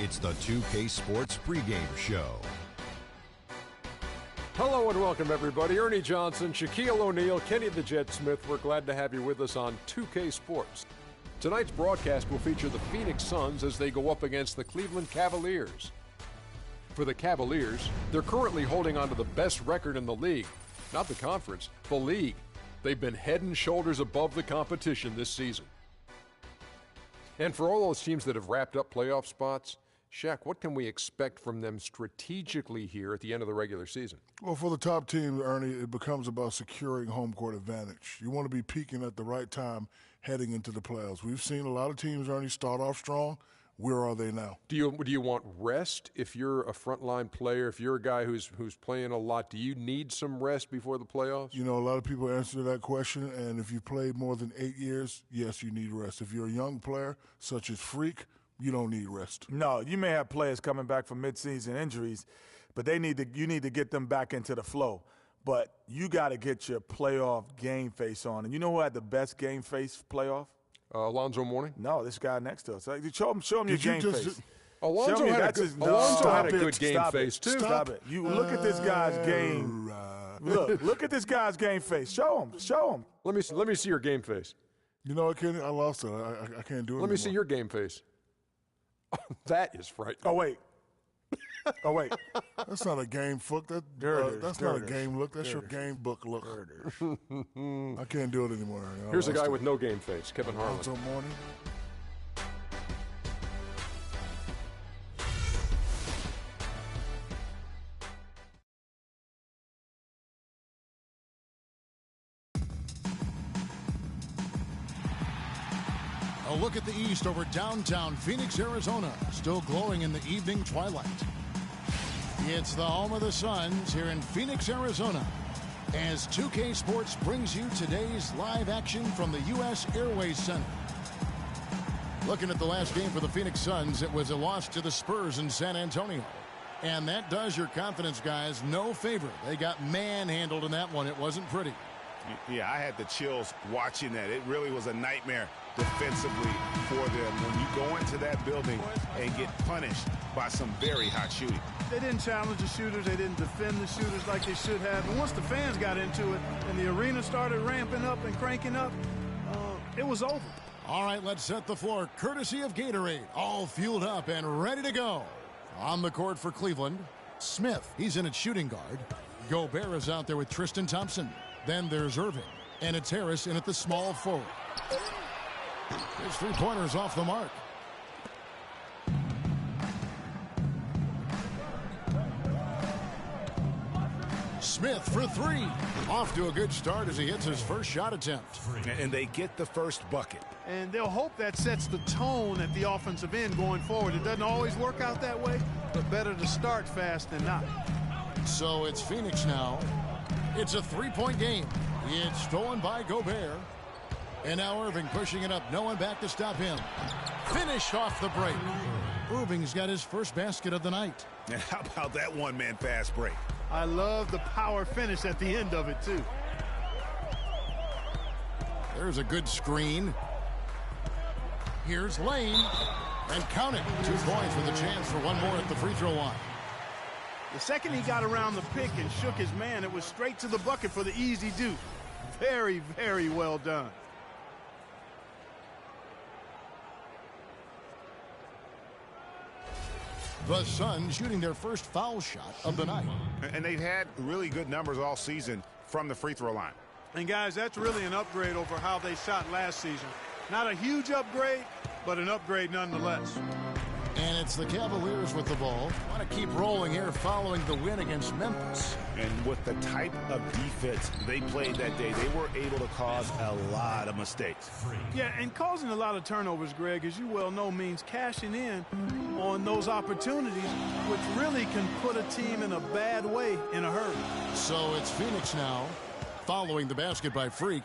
It's the 2K Sports pregame show. Hello and welcome, everybody. Ernie Johnson, Shaquille O'Neal, Kenny the Jet Smith. We're glad to have you with us on 2K Sports. Tonight's broadcast will feature the Phoenix Suns as they go up against the Cleveland Cavaliers. For the Cavaliers, they're currently holding on to the best record in the league. Not the conference, the league. They've been head and shoulders above the competition this season. And for all those teams that have wrapped up playoff spots, Shaq, what can we expect from them strategically here at the end of the regular season? Well, for the top team, Ernie, it becomes about securing home court advantage. You want to be peaking at the right time heading into the playoffs. We've seen a lot of teams, Ernie, start off strong. Where are they now? Do you want rest if you're a frontline player, if you're a guy who's playing a lot? Do you need some rest before the playoffs? You know, a lot of people answer that question, and if you've played more than 8 years, yes, you need rest. If you're a young player, such as Freak, you don't need rest. No, you may have players coming back from midseason injuries, but you need to get them back into the flow. But you got to get your playoff game face on. And you know who had the best game face playoff? Alonzo Mourning? No, this guy next to us. Show him your game face. Alonzo had a good game face, too. Stop it. You look at this guy's game. Look at this guy's game face. Show him. Let me see your game face. You know what, Kenny? I lost it. I can't do it Let me see your game face. That is frightening. Oh, wait. That's not a game look. That's not a game look. That's your game book look. I can't do it anymore. Here's a guy with no game face, Kevin Harlan. Alonzo Mourning. A look at the east over downtown Phoenix, Arizona, still glowing in the evening twilight. It's the home of the Suns here in Phoenix, Arizona, as 2K Sports brings you today's live action from the U.S. Airways Center. Looking at the last game for the Phoenix Suns, it was a loss to the Spurs in San Antonio. And that does your confidence guys no favor. They got manhandled in that one. It wasn't pretty. Yeah, I had the chills watching that. It really was a nightmare defensively for them when you go into that building and get punished by some very hot shooting. They didn't challenge the shooters. They didn't defend the shooters like they should have. And once the fans got into it and the arena started ramping up and cranking up, it was over. All right, let's set the floor. Courtesy of Gatorade, all fueled up and ready to go. On the court for Cleveland, Smith, he's in at shooting guard. Gobert is out there with Tristan Thompson. Then there's Irving, and it's Harris in at the small forward. His three-pointers off the mark. Smith for three. Off to a good start as he hits his first shot attempt. And they get the first bucket. And they'll hope that sets the tone at the offensive end going forward. It doesn't always work out that way, but better to start fast than not. So it's Phoenix now. It's a three-point game. It's stolen by Gobert. And now Irving pushing it up. No one back to stop him. Finish off the break. Irving's got his first basket of the night. And how about that one-man fast break? I love the power finish at the end of it, too. There's a good screen. Here's Lane. And count it. 2 points with a chance for one more at the free throw line. The second he got around the pick and shook his man, it was straight to the bucket for the easy deuce. Very, very well done. The Suns shooting their first foul shot of the night. And they've had really good numbers all season from the free throw line. And, guys, that's really an upgrade over how they shot last season. Not a huge upgrade, but an upgrade nonetheless. And it's the Cavaliers with the ball. Want to keep rolling here following the win against Memphis. And with the type of defense they played that day, they were able to cause a lot of mistakes. Yeah, and causing a lot of turnovers, Greg, as you well know, means cashing in on those opportunities, which really can put a team in a bad way in a hurry. So it's Phoenix now, following the basket by Freak.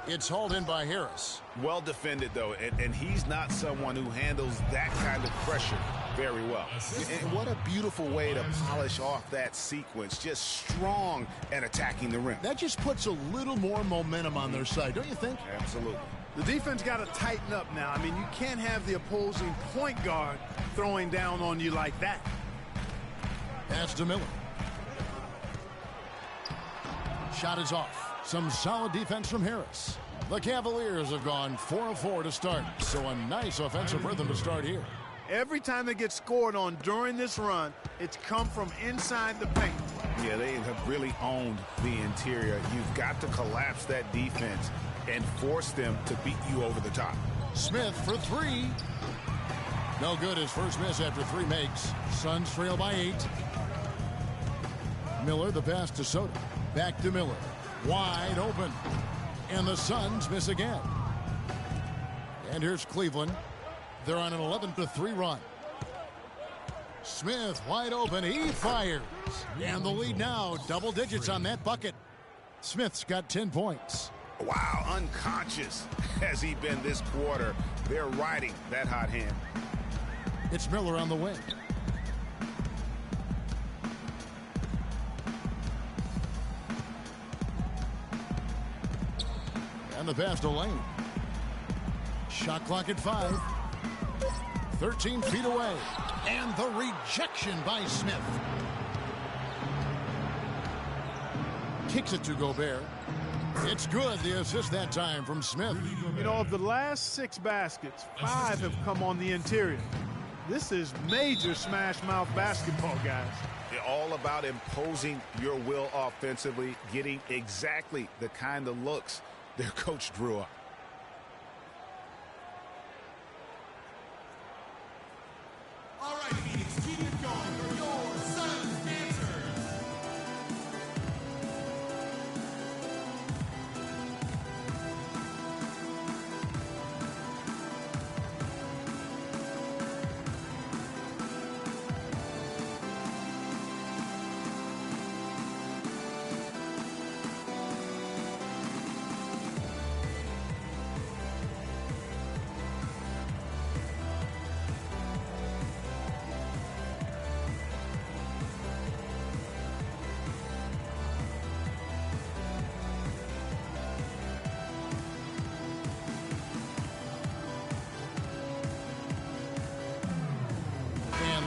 It's hauled in by Harris. Well defended, though, and he's not someone who handles that kind of pressure very well. And what a beautiful way to polish off that sequence. Just strong and attacking the rim. That just puts a little more momentum on their side, don't you think? Absolutely. The defense got to tighten up now. I mean, you can't have the opposing point guard throwing down on you like that. Pass to Miller. Shot is off. Some solid defense from Harris. The Cavaliers have gone 4 of 4 to start, so a nice offensive rhythm to start here. Every time they get scored on during this run, it's come from inside the paint. Yeah, they have really owned the interior. You've got to collapse that defense and force them to beat you over the top. Smith for 3. No good. His first miss after 3 makes. Suns trail by 8. Miller, the pass to Soto. Back to Miller. Wide open. And the Suns miss again. And here's Cleveland. They're on an 11-3 run. Smith wide open. He fires. And the lead now, double digits on that bucket. Smith's got 10 points. Wow, unconscious has he been this quarter. They're riding that hot hand. It's Miller on the wing. And the pass to Lane. Shot clock at 5. 13 feet away. And the rejection by Smith. Kicks it to Gobert. It's good. The assist that time from Smith. You know, of the last 6 baskets, 5 have come on the interior. This is major smash mouth basketball, guys. They're all about imposing your will offensively, getting exactly the kind of looks their coach drew up. All right, Phoenix, keep it going for your Suns dancers.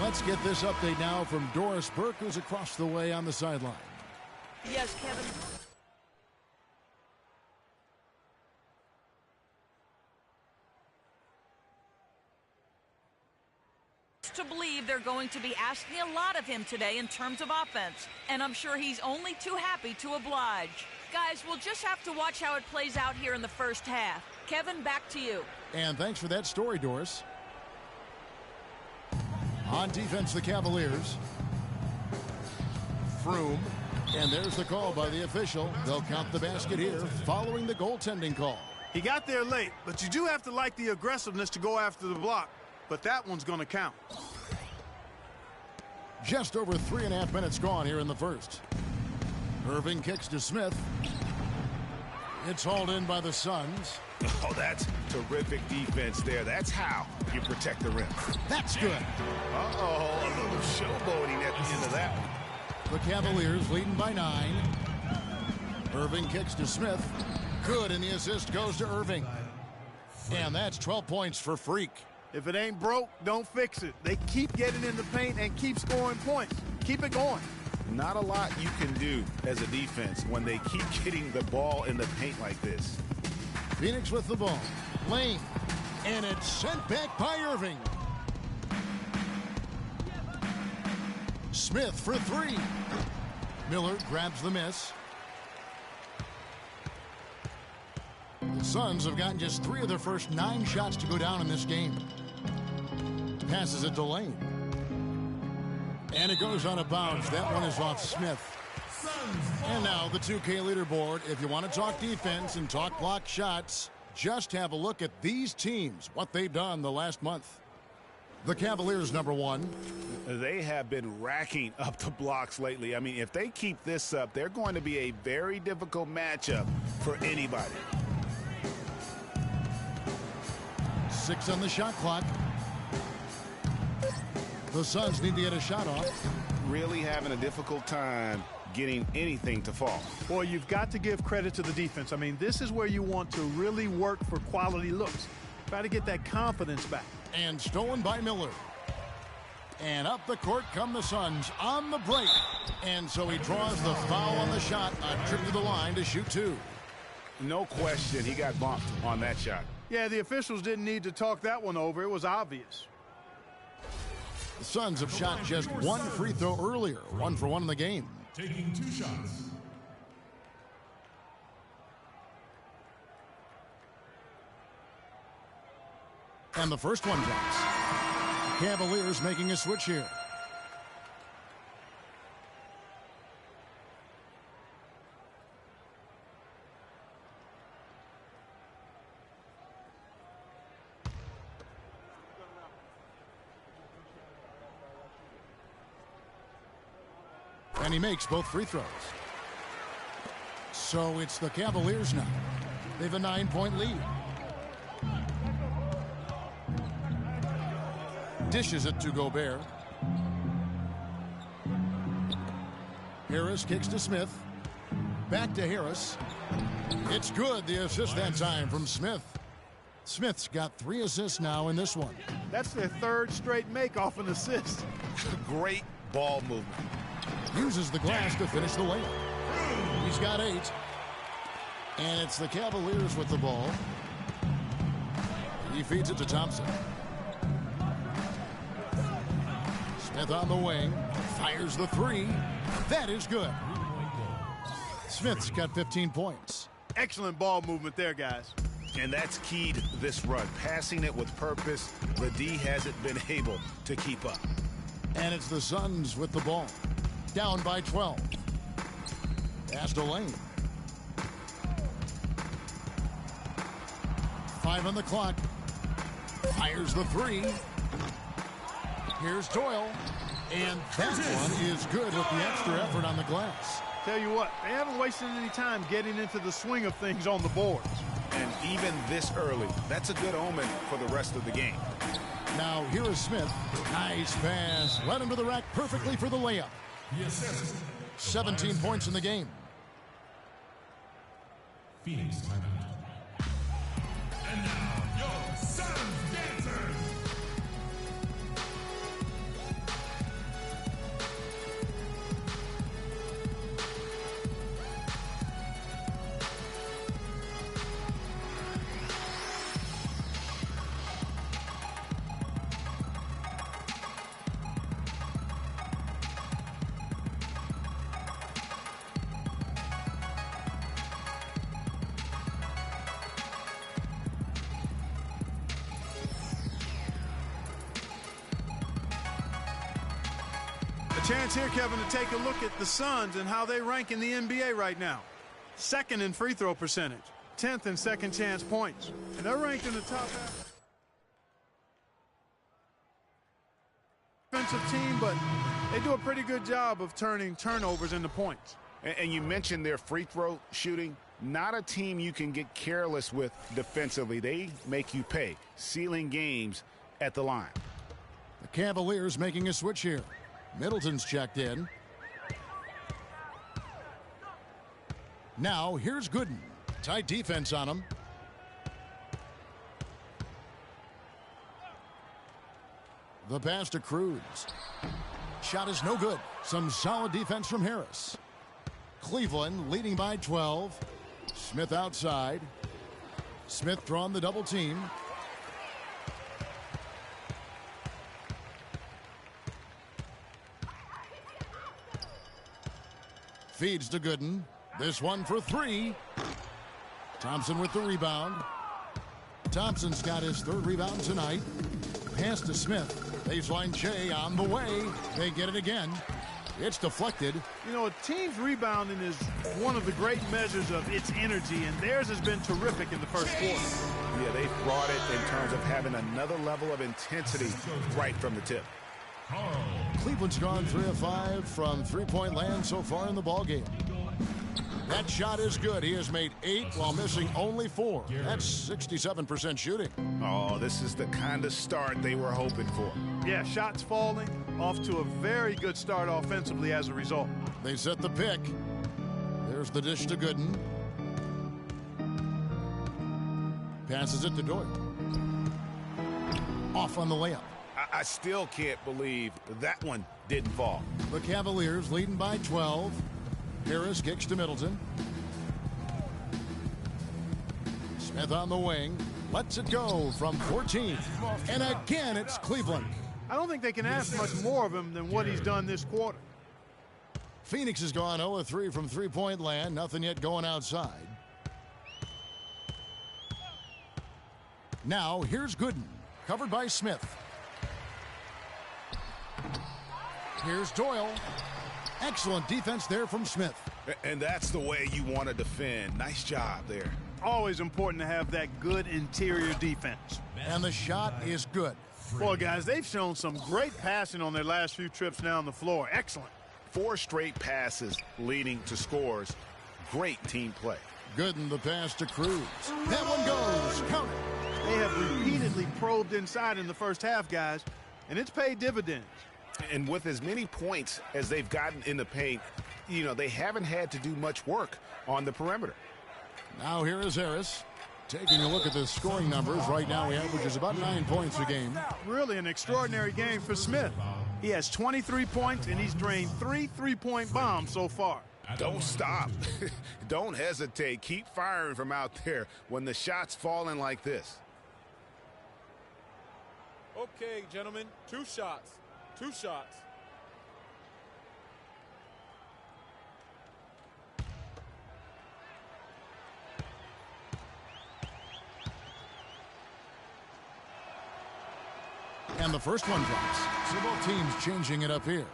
Let's get this update now from Doris Burke, who's across the way on the sideline. Yes, Kevin. To believe they're going to be asking a lot of him today in terms of offense, and I'm sure he's only too happy to oblige. Guys, we'll just have to watch how it plays out here in the first half. Kevin, back to you. And thanks for that story, Doris. On defense, the Cavaliers. Froome. And there's the call by the official. They'll count the basket here following the goaltending call. He got there late, but you do have to like the aggressiveness to go after the block. But that one's going to count. Just over 3.5 minutes gone here in the first. Irving kicks to Smith. It's hauled in by the Suns. Oh, that's terrific defense there. That's how you protect the rim. That's good. Uh-oh, a little showboating at the end of that one. The Cavaliers leading by 9. Irving kicks to Smith. Good, and the assist goes to Irving. And that's 12 points for Freak. If it ain't broke, don't fix it. They keep getting in the paint and keep scoring points. Keep it going. Not a lot you can do as a defense when they keep getting the ball in the paint like this. Phoenix with the ball. Lane. And it's sent back by Irving. Smith for 3. Miller grabs the miss. The Suns have gotten just 3 of their first 9 shots to go down in this game. Passes it to Lane. And it goes on a bounce. That one is off Smith. And now the 2K leaderboard. If you want to talk defense and talk block shots, just have a look at these teams, what they've done the last month. The Cavaliers, number 1. They have been racking up the blocks lately. I mean, if they keep this up, they're going to be a very difficult matchup for anybody. 6 on the shot clock. The Suns need to get a shot off. really having a difficult time getting anything to fall. Boy, you've got to give credit to the defense. I mean, this is where you want to really work for quality looks. Try to get that confidence back. And stolen by Miller. And up the court come the Suns on the break. And so he draws the foul on the shot. A trip to the line to shoot two. No question, he got bumped on that shot. Yeah, the officials didn't need to talk that one over. It was obvious. The Suns have shot just one free throw earlier. 1 for 1 in the game. Taking 2 shots. And the first one drops. Cavaliers making a switch here. And he makes both free throws. So it's the Cavaliers now. They have a 9-point lead. Dishes it to Gobert. Harris kicks to Smith. Back to Harris. It's good. The assist that time from Smith. Smith's got 3 assists now in this one. That's their 3rd straight make off an assist. Great ball movement. Uses the glass to finish the layup. He's got 8. And it's the Cavaliers with the ball. He feeds it to Thompson. Smith on the wing. Fires the 3. That is good. Smith's got 15 points. Excellent ball movement there, guys. And that's key to this run. Passing it with purpose. The D hasn't been able to keep up. And it's the Suns with the ball. Down by 12. Pass to Lane. 5 on the clock. Fires the 3. Here's Doyle. And that one is good with the extra effort on the glass. Tell you what, they haven't wasted any time getting into the swing of things on the boards. And even this early, that's a good omen for the rest of the game. Now here is Smith. Nice pass. Led him to the rack perfectly for the layup. Yes. 17 points in the game. Phoenix timeout. And now, your Suns dancers. Chance here, Kevin, to take a look at the Suns and how they rank in the NBA right now. 2nd in free throw percentage, 10th in second chance points, and they're ranked in the top half. Defensive team, but they do a pretty good job of turning turnovers into points. And you mentioned their free throw shooting. Not a team you can get careless with defensively. They make you pay, sealing games at the line. The Cavaliers making a switch here. Middleton's checked in. Now here's Gooden. Tight defense on him. The pass to Cruz. Shot is no good. Some solid defense from Harris. Cleveland leading by 12. Smith outside. Smith drawing the double team. Feeds to Gooden. This one for 3. Thompson with the rebound. Thompson's got his 3rd rebound tonight. Pass to Smith. Baseline J on the way. They get it again. It's deflected. You know, a team's rebounding is one of the great measures of its energy, and theirs has been terrific in the first quarter. Yeah, they've brought it in terms of having another level of intensity right from the tip. Cleveland's gone 3 of 5 from three-point land so far in the ballgame. That shot is good. He has made 8 while missing only 4. That's 67% shooting. Oh, this is the kind of start they were hoping for. Yeah, shots falling, off to a very good start offensively as a result. They set the pick. There's the dish to Gooden. Passes it to Doyle. Off on the layup. I still can't believe that one didn't fall. The Cavaliers leading by 12. Harris kicks to Middleton. Smith on the wing. Lets it go from 14. And again, it's Cleveland. I don't think they can ask much more of him than what he's done this quarter. Phoenix has gone 0-3 from three-point land. Nothing yet going outside. Now, here's Gooden. Covered by Smith. Here's Doyle. Excellent defense there from Smith. And that's the way you want to defend. Nice job there. Always important to have that good interior defense. And the shot is good. Boy, guys, they've shown some great passing on their last few trips down the floor. Excellent. 4 straight passes leading to scores. Great team play. Gooden, the pass to Cruz. That one goes. Count it. They have repeatedly probed inside in the first half, guys, and it's paid dividends. And with as many points as they've gotten in the paint, you know, they haven't had to do much work on the perimeter. Now here is Harris. Taking a look at the scoring numbers, right now he averages about 9 points a game. Really an extraordinary game for Smith. He has 23 points, and he's drained 3 3-point bombs so far. Don't stop. Don't hesitate. Keep firing from out there when the shot's falling like this. Okay, gentlemen, 2 shots. 2 shots. And the first one drops. So both teams changing it up here.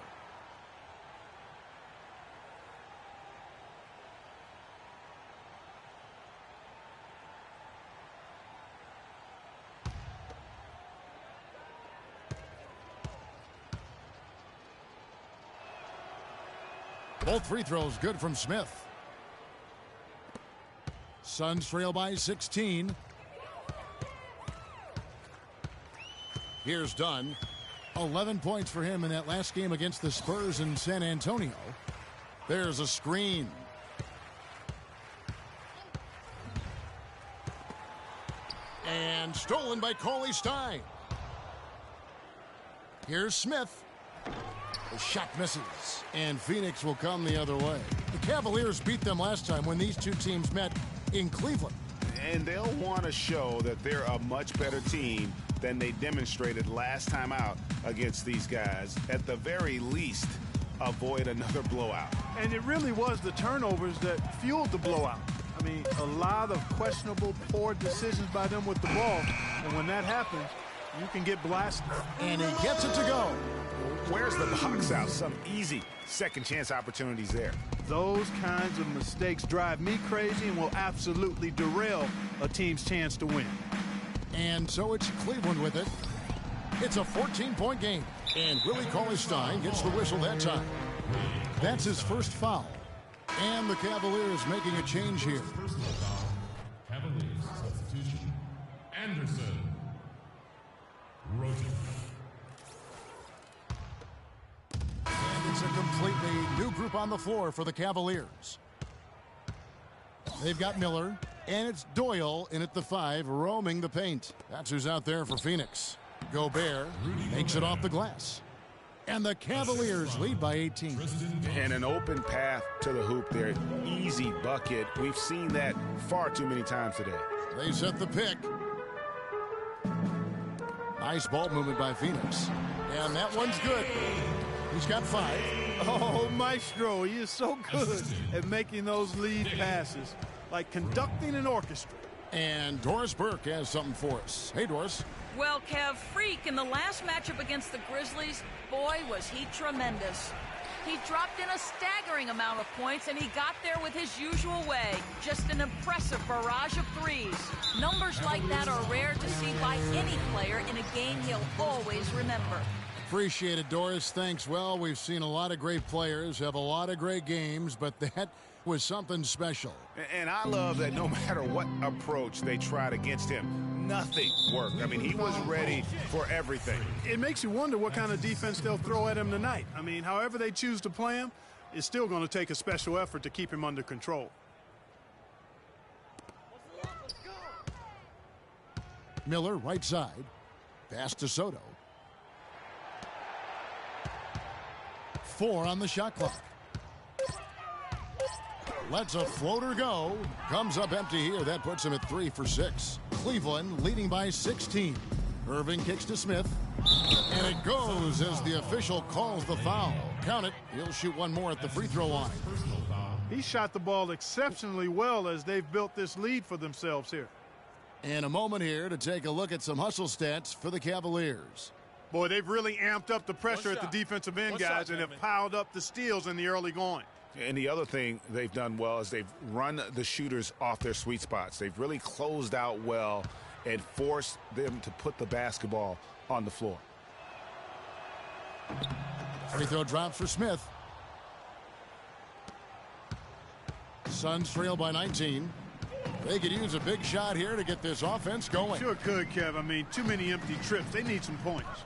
Both free throws good from Smith. Suns trail by 16. Here's Dunn. 11 points for him in that last game against the Spurs in San Antonio. There's a screen. And stolen by Cauley Stein. Here's Smith. The shot misses, and Phoenix will come the other way. The Cavaliers beat them last time when these two teams met in Cleveland. And they'll want to show that they're a much better team than they demonstrated last time out against these guys. At the very least, avoid another blowout. And it really was the turnovers that fueled the blowout. I mean, a lot of questionable, poor decisions by them with the ball. And when that happens, you can get blasted. And he gets it to go. Where's the box out? Some easy second chance opportunities there. Those kinds of mistakes drive me crazy and will absolutely derail a team's chance to win. And so it's Cleveland with it. It's a 14-point game. And Willie Cauley-Stein gets the whistle that time. That's his first foul. And the Cavaliers making a change here. Cavaliers substitution. Anderson. Rosen. And it's a completely new group on the floor for the Cavaliers. They've got Miller, and it's Doyle in at the 5, roaming the paint. That's who's out there for Phoenix. Gobert makes it off the glass. And the Cavaliers lead by 18. And an open path to the hoop there. Easy bucket. We've seen that far too many times today. They set the pick. Nice ball movement by Phoenix. And that one's good. He's got 5. Oh, Maestro, he is so good at making those lead passes, like conducting an orchestra. And Doris Burke has something for us. Hey, Doris. Well, Kev, Freak in the last matchup against the Grizzlies, boy, was he tremendous. He dropped in a staggering amount of points, and he got there with his usual way. Just an impressive barrage of threes. Numbers like that are rare to see by any player in a game he'll always remember. Appreciate it, Doris. Thanks. Well, we've seen a lot of great players have a lot of great games, but that was something special. And I love that no matter what approach they tried against him, nothing work. I mean, he was ready for everything. It makes you wonder what kind of defense they'll throw at him tonight. I mean, however they choose to play him, it's still going to take a special effort to keep him under control. Miller, right side. Pass to Soto. 4 on the shot clock. Lets a floater go. Comes up empty here. That puts him at 3 for 6. Cleveland leading by 16. Irving kicks to Smith. And it goes as the official calls the foul. Count it. He'll shoot one more at the free throw line. He shot the ball exceptionally well as they've built this lead for themselves here. And a moment here to take a look at some hustle stats for the Cavaliers. Boy, they've really amped up the pressure at the defensive end, guys, and have piled up the steals in the early going. And the other thing they've done well is they've run the shooters off their sweet spots. They've really closed out well and forced them to put the basketball on the floor. Free throw drops for Smith. Suns trail by 19. They could use a big shot here to get this offense going. Sure could, Kev. I mean, too many empty trips. They need some points.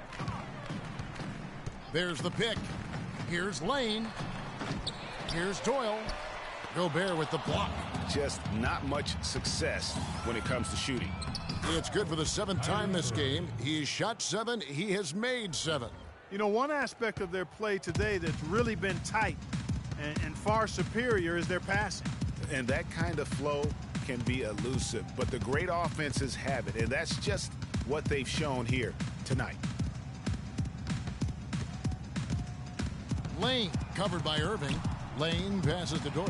There's the pick. Here's Lane. Here's Doyle. Gobert with the block. Just not much success when it comes to shooting. It's good for the 7th time this game. He's shot 7. He has made 7. You know, one aspect of their play today that's really been tight and far superior is their passing. And that kind of flow can be elusive, but the great offenses have it, and that's just what they've shown here tonight. Lane covered by Irving. Lane passes to Doyle.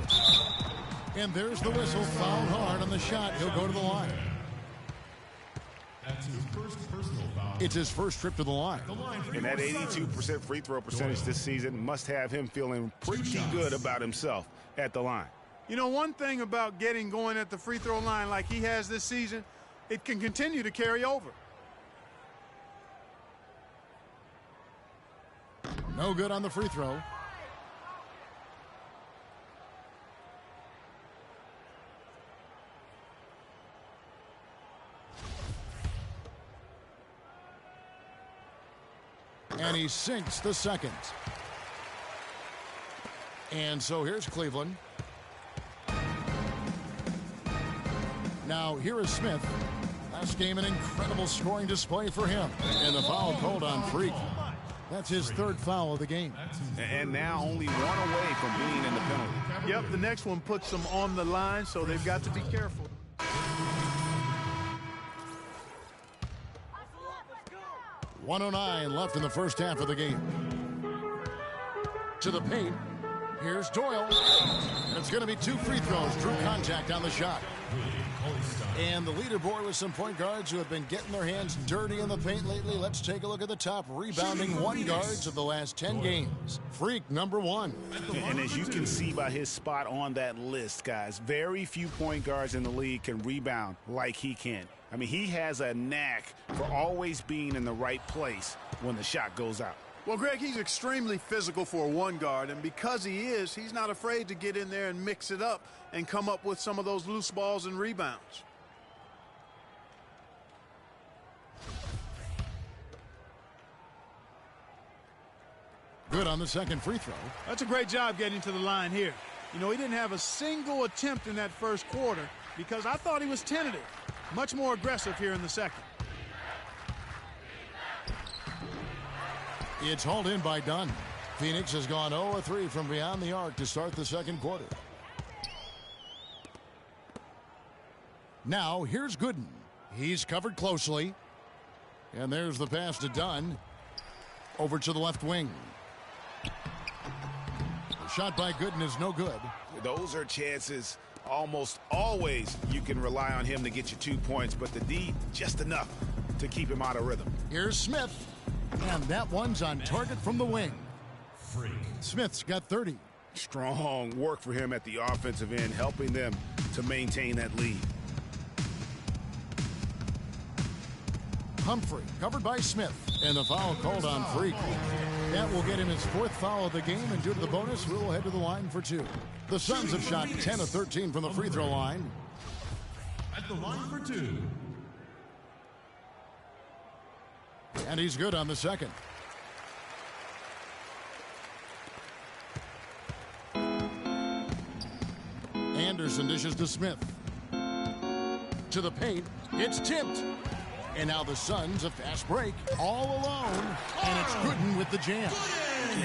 And there's the whistle. Fouled hard on the shot. He'll go to the line. That's his first personal foul. It's his first trip to the line. And that 82% free throw percentage this season must have him feeling pretty good about himself at the line. You know, one thing about getting going at the free throw line like he has this season, it can continue to carry over. No good on the free throw. And he sinks the second. And so here's Cleveland. Now here is Smith. Last game an incredible scoring display for him. And the foul called on Freak. That's his 3rd foul of the game. And now only 1 away from being in the penalty. Yep, the next one puts them on the line, so they've got to be careful. .109 left in the first half of the game. To the paint. Here's Doyle. And it's going to be 2 free throws. Drew contact on the shot. And the leaderboard with some point guards who have been getting their hands dirty in the paint lately. Let's take a look at the top rebounding one guards of the last 10 games. Freak, number 1. And as you can see by his spot on that list, guys, very few point guards in the league can rebound like he can. I mean, he has a knack for always being in the right place when the shot goes out. Well, Greg, he's extremely physical for a one guard, and because he is, he's not afraid to get in there and mix it up and come up with some of those loose balls and rebounds. Good on the second free throw. That's a great job getting to the line here. You know, he didn't have a single attempt in that first quarter because I thought he was tentative. Much more aggressive here in the second. It's hauled in by Dunn. Phoenix has gone 0-3 from beyond the arc to start the second quarter. Now here's Gooden. He's covered closely. And there's the pass to Dunn. Over to the left wing. The shot by Gooden is no good. Those are chances almost always you can rely on him to get you 2 points, but the D just enough to keep him out of rhythm. Here's Smith. And that one's on target from the wing. Freak. Smith's got 30. Strong work for him at the offensive end, helping them to maintain that lead. Humphrey covered by Smith. And the foul called on Freak. That will get him his 4th foul of the game, and due to the bonus, we'll head to the line for 2. The Suns have shot 10 of 13 from the free throw line. At the line for 2. And he's good on the second. Anderson dishes to Smith. To the paint. It's tipped. And now the Suns, a fast break, all alone. And it's Gooden with the jam.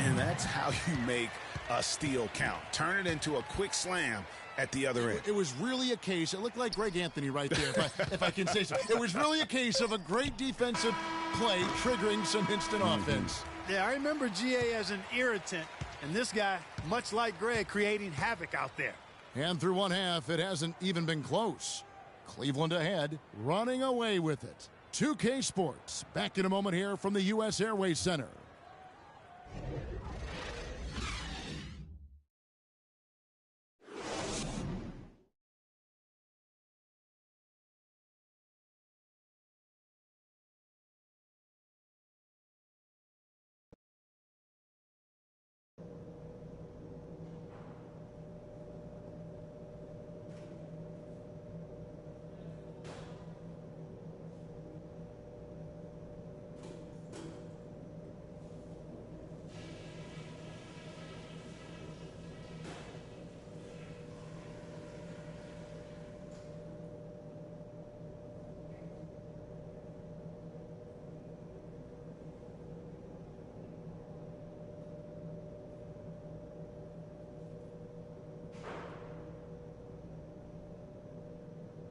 And that's how you make a steal count. Turn it into a quick slam at the other end. It was really a case, it looked like Greg Anthony right there, if I can say so. It was really a case of a great defensive play triggering some instant offense. Yeah, I remember GA as an irritant, and this guy, much like Greg, creating havoc out there. And through one half, it hasn't even been close. Cleveland ahead, running away with it. 2K Sports, back in a moment here from the U.S. Airways Center.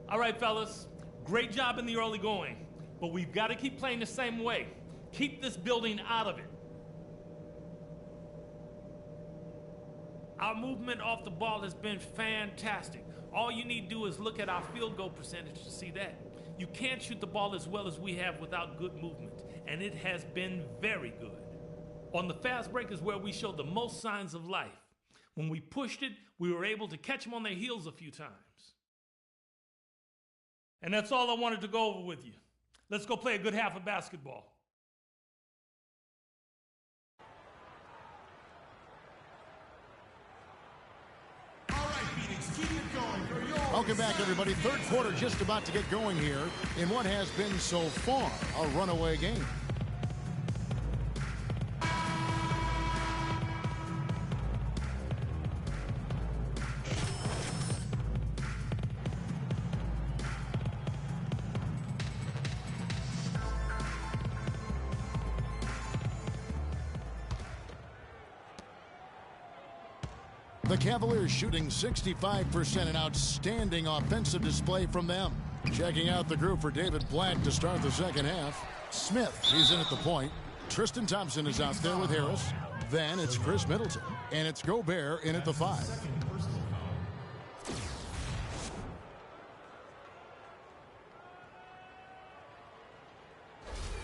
All right, fellas, great job in the early going, but we've got to keep playing the same way. Keep this building out of it. Our movement off the ball has been fantastic. All you need to do is look at our field goal percentage to see that. You can't shoot the ball as well as we have without good movement, and it has been very good. On the fast break is where we showed the most signs of life. When we pushed it, we were able to catch them on their heels a few times. And that's all I wanted to go over with you. Let's go play a good half of basketball. All right, Phoenix, keep it going. You're yours. Welcome back, everybody. Third quarter just about to get going here in what has been so far a runaway game. The Cavaliers shooting 65%, an outstanding offensive display from them. Checking out the group for David Black to start the second half. Smith, he's in at the point. Tristan Thompson is out there with Harris. Then it's Chris Middleton. And it's Gobert in at the 5.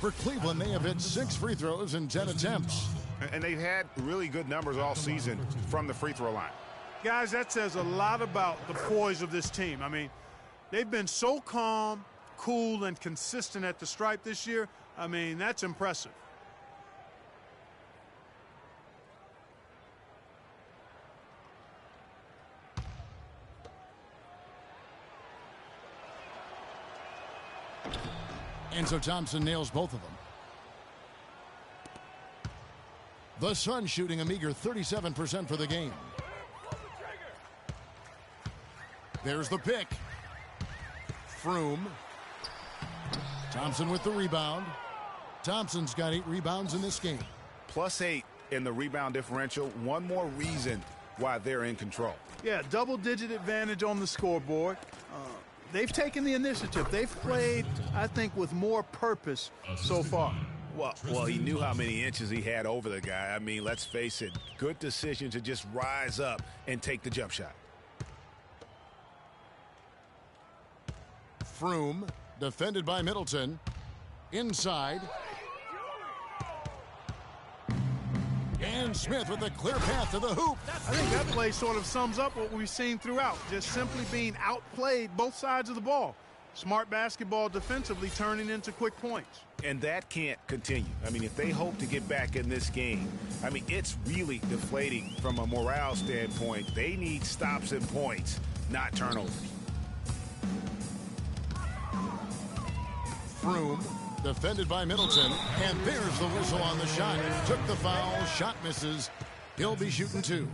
For Cleveland, they have hit 6 free throws in 10 attempts. And they've had really good numbers all season from the free throw line. Guys, that says a lot about the poise of this team. I mean, they've been so calm, cool, and consistent at the stripe this year. I mean, that's impressive. And so Thompson nails both of them. The Suns shooting a meager 37% for the game. There's the pick. Froome. Thompson with the rebound. Thompson's got 8 rebounds in this game. +8 in the rebound differential. One more reason why they're in control. Yeah, double-digit advantage on the scoreboard. They've taken the initiative. They've played, I think, with more purpose so far. Well, he knew how many inches he had over the guy. I mean, let's face it, good decision to just rise up and take the jump shot. Froome, defended by Middleton. Inside. And Smith with a clear path to the hoop. I think that play sort of sums up what we've seen throughout, just simply being outplayed both sides of the ball. Smart basketball defensively turning into quick points. And that can't continue. I mean, if they hope to get back in this game, I mean, it's really deflating from a morale standpoint. They need stops and points, not turnovers. Froome defended by Middleton. And there's the whistle on the shot. Took the foul, shot misses. He'll be shooting 2.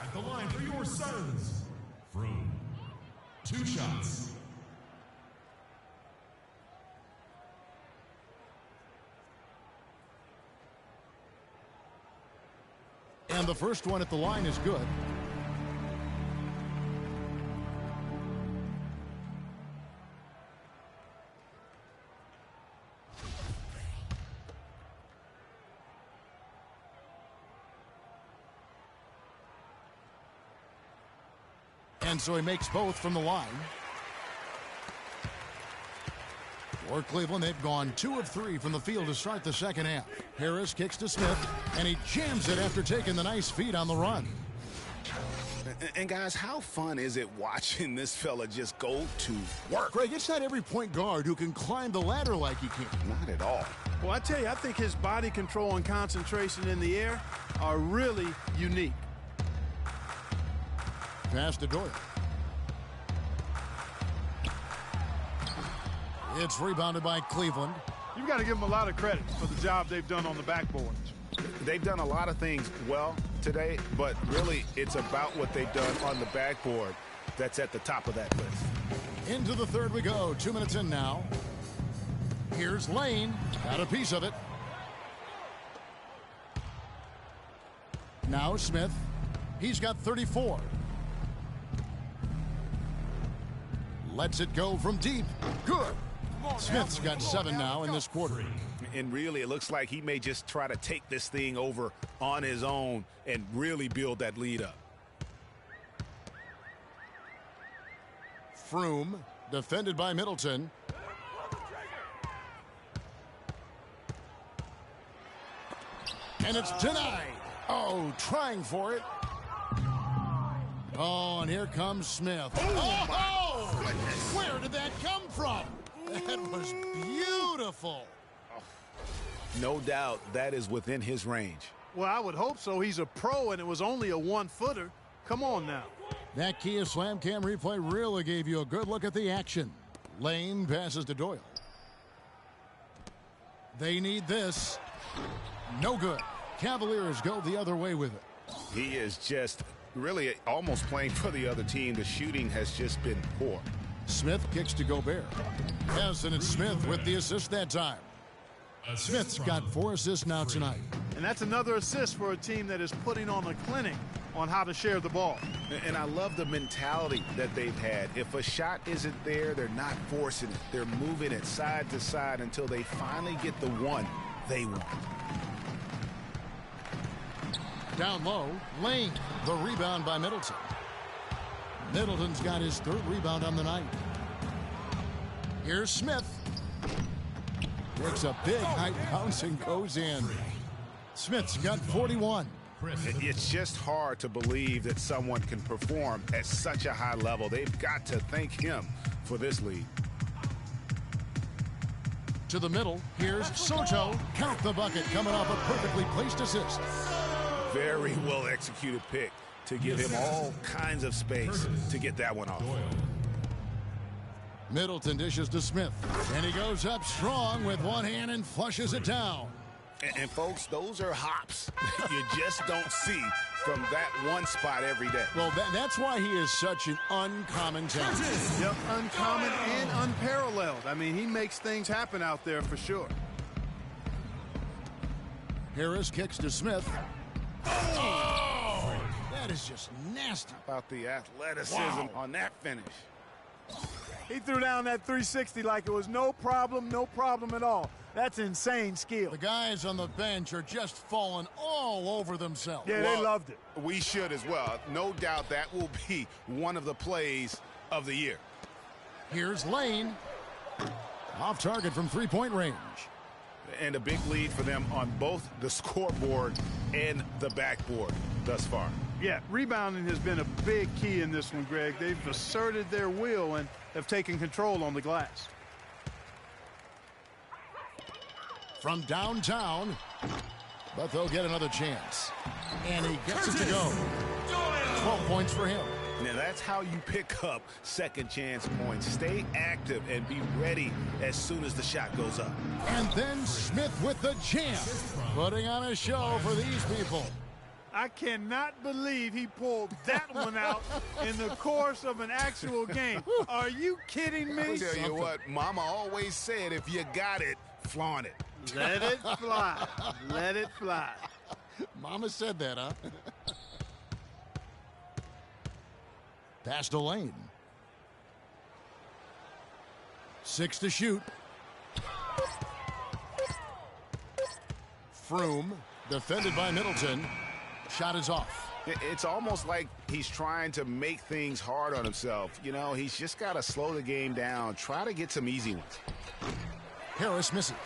At the line for your Suns, Froome. 2 shots. And the first one at the line is good. And so he makes both from the line. For Cleveland, they've gone 2 of 3 from the field to start the second half. Harris kicks to Smith, and he jams it after taking the nice feed on the run. And guys, how fun is it watching this fella just go to work? Greg, it's not every point guard who can climb the ladder like he can. Not at all. Well, I tell you, I think his body control and concentration in the air are really unique. Pass to Doyle. It's rebounded by Cleveland. You've got to give them a lot of credit for the job they've done on the backboards. They've done a lot of things well today, but really it's about what they've done on the backboard that's at the top of that list. Into the third we go. 2 minutes in now. Here's Lane. Got a piece of it. Now Smith. He's got 34. Lets it go from deep. Good. Smith's got 7 now in this quarter. And really, it looks like he may just try to take this thing over on his own and really build that lead up. Froome, defended by Middleton. And it's denied. Oh, trying for it. Oh, and here comes Smith. Oh, where did that come from? That was beautiful. No doubt that is within his range. Well, I would hope so. He's a pro, and it was only a 1-footer. Come on now. That Kia Slam Cam replay really gave you a good look at the action. Lane passes to Doyle. They need this. No good. Cavaliers go the other way with it. He is just really almost playing for the other team. The shooting has just been poor. Smith kicks to Gobert. Yes, and it's Smith with the assist that time. Smith's got 4 assists now tonight. And that's another assist for a team that is putting on a clinic on how to share the ball. And I love the mentality that they've had. If a shot isn't there, they're not forcing it. They're moving it side to side until they finally get the one they want. Down low, Lane. The rebound by Middleton. Middleton's got his 3rd rebound on the night. Here's Smith. Takes a big height bounce and goes in. Smith's got 41. It's just hard to believe that someone can perform at such a high level. They've got to thank him for this lead. To the middle, here's Soto. Count the bucket, coming off a perfectly placed assist. Very well executed pick to give him all kinds of space to get that one off. Middleton dishes to Smith, and he goes up strong with one hand and flushes it down. And folks, those are hops you just don't see from that one spot every day. Well, that's why he is such an uncommon talent. Yep, uncommon and unparalleled. I mean, he makes things happen out there for sure. Harris kicks to Smith. Oh, that is just nasty. How about the athleticism on that finish? He threw down that 360 like it was no problem at all. That's insane skill. The guys on the bench are just falling all over themselves. Yeah, they loved it. We should as well. No doubt that will be one of the plays of the year. Here's Lane. Off target from 3-point range. And a big lead for them on both the scoreboard and the backboard thus far. Yeah, rebounding has been a big key in this one, Greg. They've asserted their will and have taken control on the glass. From downtown, but they'll get another chance. And he gets it to go. 12 points for him. Now that's how you pick up second chance points. Stay active and be ready as soon as the shot goes up. And then Smith with the jam, putting on a show for these people. I cannot believe he pulled that one out in the course of an actual game. Are you kidding me? I'll tell you what, Mama always said, if you got it, flaunt it. Let it fly. Let it fly. Mama said that, huh? Pass to Lane. 6 to shoot. Froome, defended by Middleton. Shot is off. It's almost like he's trying to make things hard on himself. You know, he's just got to slow the game down. Try to get some easy ones. Harris misses.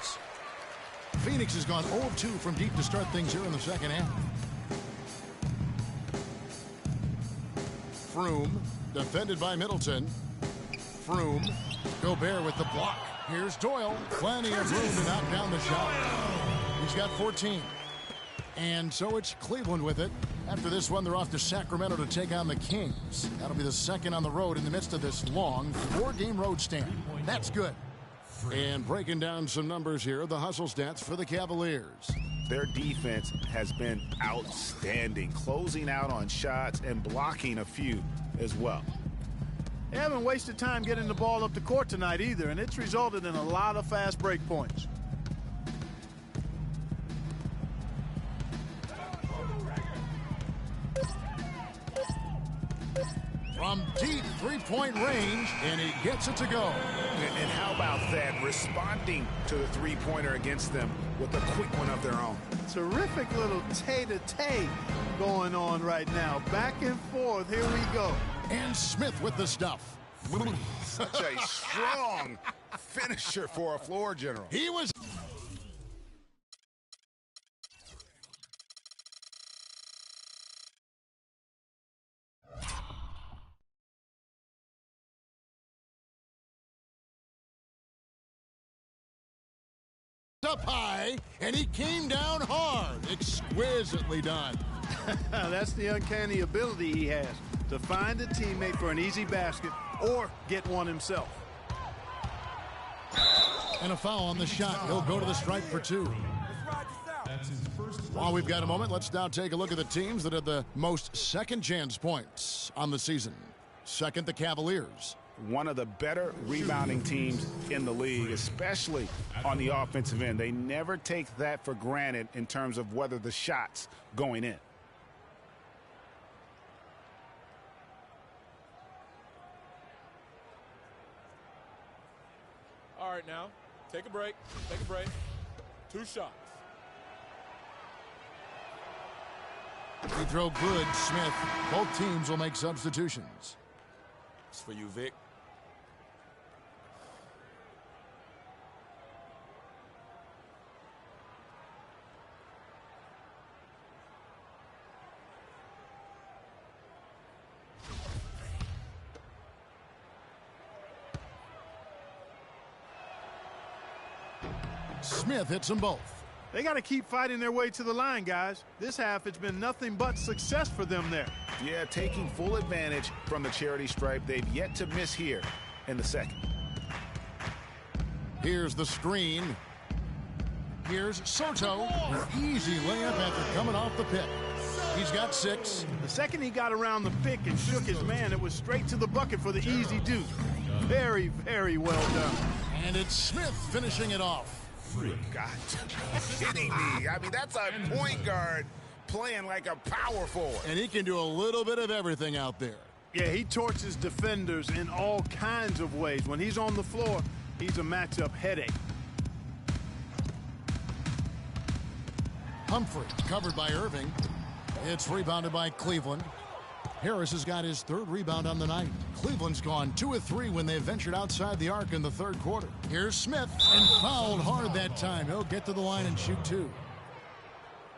Phoenix has gone 0-2 from deep to start things here in the second half. Froome, defended by Middleton. Froome, Gobert with the block. Here's Doyle. Plenty of room to knock down the shot. He's got 14. And so it's Cleveland with it. After this one, they're off to Sacramento to take on the Kings. That'll be the second on the road in the midst of this long 4-game road stand. That's good. And breaking down some numbers here, the hustle stats for the Cavaliers. Their defense has been outstanding, closing out on shots and blocking a few as well. They haven't wasted time getting the ball up the court tonight either, and it's resulted in a lot of fast break points. From deep three-point range, and he gets it to go. And how about that, responding to the three-pointer against them with a quick one of their own. Terrific little tay-to-tay going on right now. Back and forth, here we go. And Smith with the stuff. Such a strong finisher for a floor general. He was... up high, and he came down hard. Exquisitely done. That's the uncanny ability he has to find a teammate for an easy basket or get one himself. And a foul on the shot. He'll go to the stripe for 2. While we've got a moment, let's now take a look at the teams that had the most second chance points on the season. Second, the Cavaliers. One of the better rebounding teams in the league, especially on the offensive end. They never take that for granted in terms of whether the shot's going in. All right, now, take a break. Take a break. 2 shots. Free throw good, Smith. Both teams will make substitutions. It's for you, Vic. Smith hits them both. They got to keep fighting their way to the line, guys. This half, it's been nothing but success for them there. Yeah, taking full advantage from the charity stripe. They've yet to miss here in the second. Here's the screen. Here's Soto. An easy layup after coming off the pick. He's got 6. The second he got around the pick and shook his man, it was straight to the bucket for the easy deuce. Very, very well done. And it's Smith finishing it off. God, kidding me. I mean, that's a point guard playing like a power forward. And he can do a little bit of everything out there. Yeah, he torches defenders in all kinds of ways. When he's on the floor, he's a matchup headache. Humphrey covered by Irving. It's rebounded by Cleveland. Harris has got his 3rd rebound on the night. Cleveland's gone 2 of 3 when they ventured outside the arc in the 3rd quarter. Here's Smith, and fouled hard that time. He'll get to the line and shoot 2.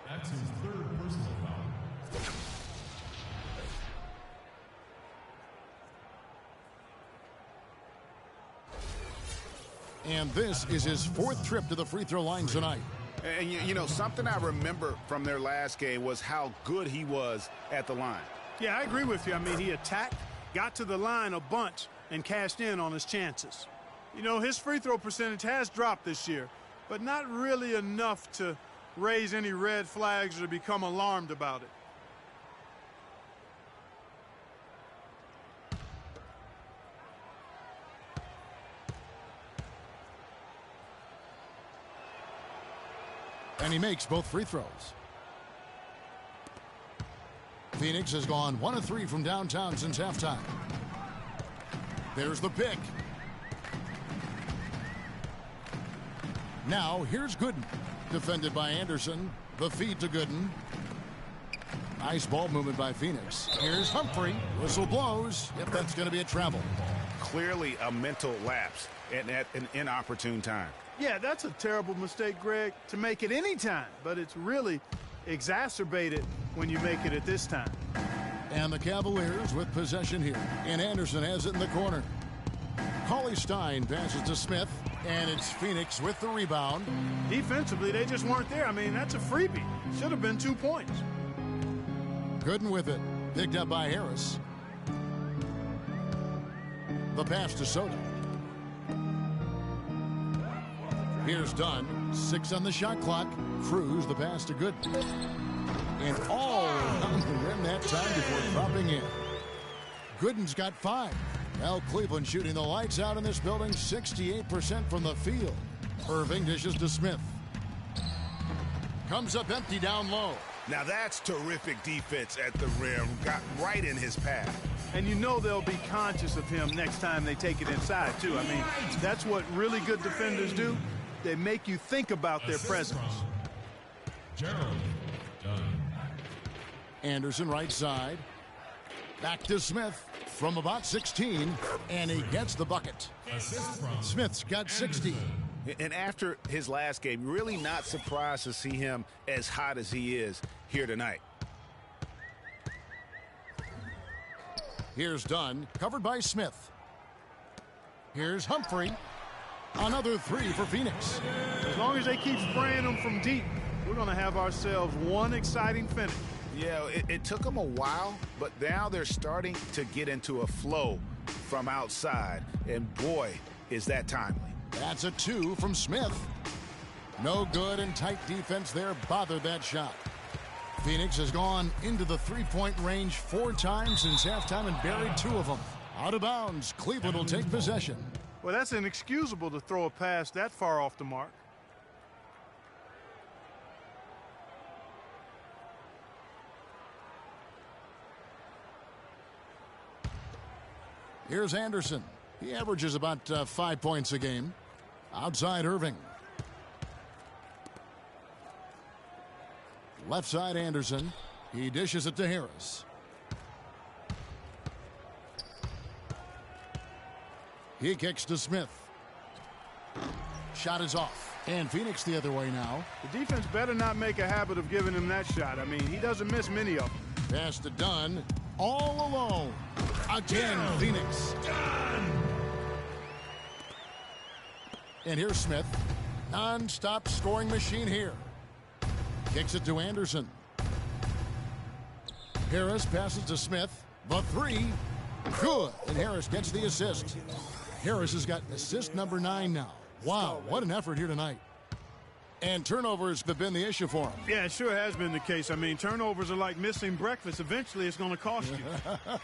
That's his 3rd personal foul. And this is his 4th trip to the free throw line tonight. And, you know, something I remember from their last game was how good he was at the line. Yeah, I agree with you. I mean, he attacked, got to the line a bunch, and cashed in on his chances. You know, his free throw percentage has dropped this year, but not really enough to raise any red flags or to become alarmed about it. And he makes both free throws. Phoenix has gone 1 of 3 from downtown since halftime. There's the pick. Now here's Gooden. Defended by Anderson. The feed to Gooden. Nice ball movement by Phoenix. Here's Humphrey. Whistle blows. Yep, that's going to be a travel. Clearly a mental lapse and at an inopportune time. Yeah, that's a terrible mistake, Greg, to make it any time, but it's really exacerbated when you make it at this time. And the Cavaliers with possession here. And Anderson has it in the corner. Cauley Stein passes to Smith, and it's Phoenix with the rebound. Defensively, they just weren't there. I mean, that's a freebie. Should have been 2 points. Gooden with it. Picked up by Harris. The pass to Soto. Here's Dunn. 6 on the shot clock. Cruz the pass to Gooden. And all around the rim that time before dropping in. Gooden's got 5. Well, Cleveland shooting the lights out in this building. 68% from the field. Irving dishes to Smith. Comes up empty down low. Now that's terrific defense at the rim. Got right in his path. And you know they'll be conscious of him next time they take it inside, too. I mean, that's what really good defenders do. They make you think about their presence. Gerald Dunn. Anderson right side. Back to Smith from about 16, and he gets the bucket. Smith's got 16. And after his last game, really not surprised to see him as hot as he is here tonight. Here's Dunn, covered by Smith. Here's Humphrey. Another 3 for Phoenix. As long as they keep spraying them from deep, we're going to have ourselves one exciting finish. Yeah, it took them a while, but now they're starting to get into a flow from outside. And boy, is that timely. That's a 2 from Smith. No good, and tight defense there bothered that shot. Phoenix has gone into the three-point range 4 times since halftime and buried 2 of them. Out of bounds, Cleveland will take possession. Well, that's inexcusable to throw a pass that far off the mark. Here's Anderson. He averages about 5 points a game. Outside Irving. Left side Anderson. He dishes it to Harris. He kicks to Smith. Shot is off. And Phoenix the other way now. The defense better not make a habit of giving him that shot. I mean, he doesn't miss many of them. Pass to Dunn. All alone. Again, Phoenix. And here's Smith. Non-stop scoring machine here. Kicks it to Anderson. Harris passes to Smith. The 3. Good. And Harris gets the assist. Harris has got assist number 9 now. Wow, what an effort here tonight. And turnovers have been the issue for him. Yeah, it sure has been the case. I mean, turnovers are like missing breakfast. Eventually, it's going to cost you.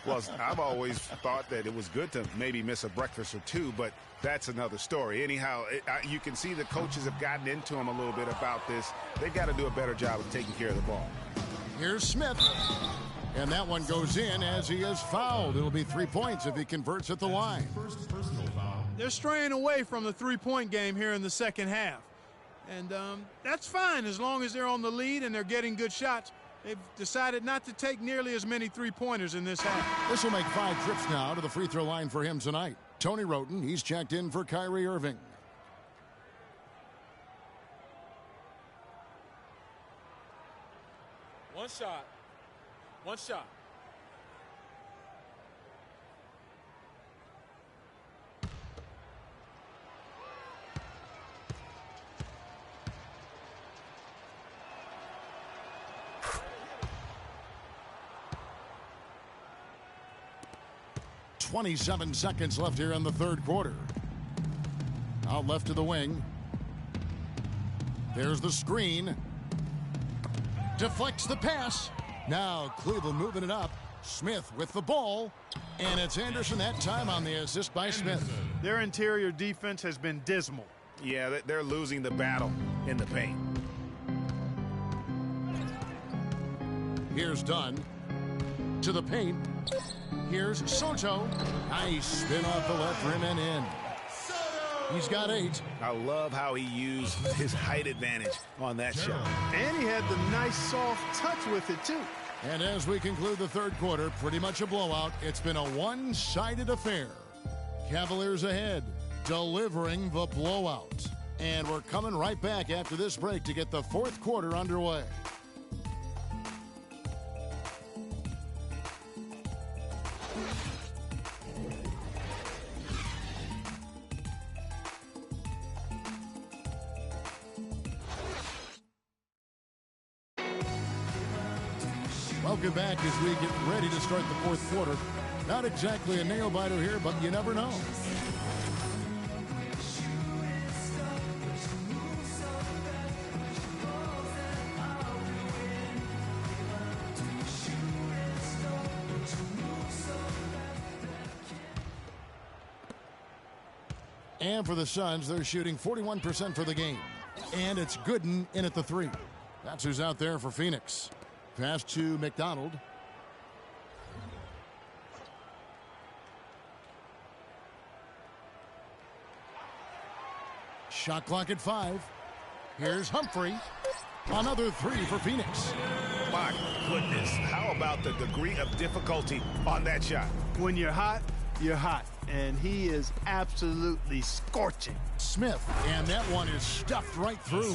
Well, I've always thought that it was good to maybe miss a breakfast or 2, but that's another story. Anyhow, you can see the coaches have gotten into him a little bit about this. They've got to do a better job of taking care of the ball. Here's Smith. And that one goes in as he is fouled. It'll be 3 points if he converts at the line. First personal foul. They're straying away from the three-point game here in the second half. And that's fine as long as they're on the lead and they're getting good shots. They've decided not to take nearly as many three-pointers in this half. This will make 5 trips now to the free throw line for him tonight. Tony Roten, he's checked in for Kyrie Irving. One shot. One shot. 27 seconds left here in the third quarter. Out left to the wing. There's the screen. Deflects the pass. Now Cleveland moving it up. Smith with the ball. And it's Anderson that time on the assist by Smith. Their interior defense has been dismal. Yeah, they're losing the battle in the paint. Here's Dunn. To the paint. Here's Soto. Nice spin off the left rim and in. He's got 8. I love how he used his height advantage on that shot. And he had the nice soft touch with it, too. And as we conclude the third quarter, pretty much a blowout. It's been a one-sided affair. Cavaliers ahead, delivering the blowout. And we're coming right back after this break to get the fourth quarter underway. Welcome back as we get ready to start the fourth quarter. Not exactly a nail-biter here, but you never know. And for the Suns, they're shooting 41% for the game. And it's Gooden in at the 3. That's who's out there for Phoenix. Pass to McDonald. Shot clock at 5. Here's Humphrey. Another 3 for Phoenix. My goodness, how about the degree of difficulty on that shot? When you're hot, you're hot. And he is absolutely scorching. Smith, and that one is stuffed right through.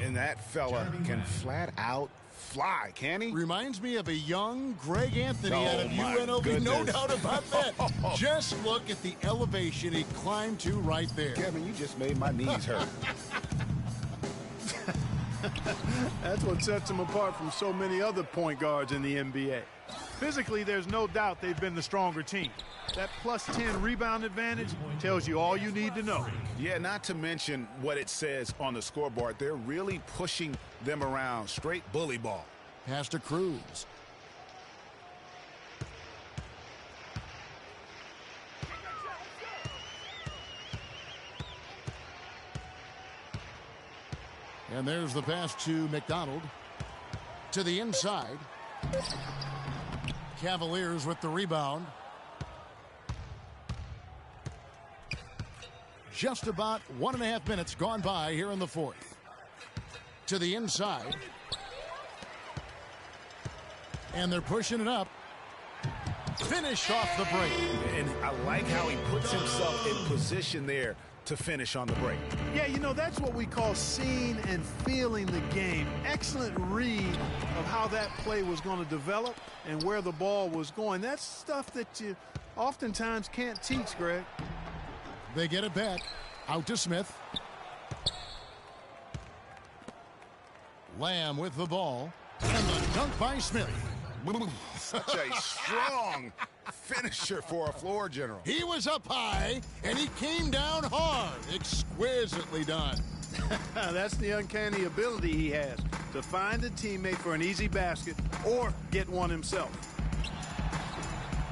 And that fella can flat out fly, can he? Reminds me of a young Greg Anthony out of UNLV, no doubt about that. Just look at the elevation he climbed to right there. Kevin, you just made my knees hurt. That's what sets him apart from so many other point guards in the NBA. Physically, there's no doubt they've been the stronger team. That plus 10 rebound advantage tells you all you need to know. Yeah, not to mention what it says on the scoreboard. They're really pushing them around. Straight bully ball. Pass to Cruz. And there's the pass to McDonald. To the inside. Cavaliers with the rebound. Just about 1.5 minutes gone by here in the fourth. To the inside. And they're pushing it up. Finish off the break. And I like how he puts himself in position there to finish on the break. Yeah, you know, that's what we call seeing and feeling the game. Excellent read of how that play was going to develop and where the ball was going. That's stuff that you oftentimes can't teach, Greg. They get it back. Out to Smith. Lamb with the ball. And the dunk by Smith. Such a strong finisher for a floor general. He was up high, and he came down hard. Exquisitely done. That's the uncanny ability he has to find a teammate for an easy basket or get one himself.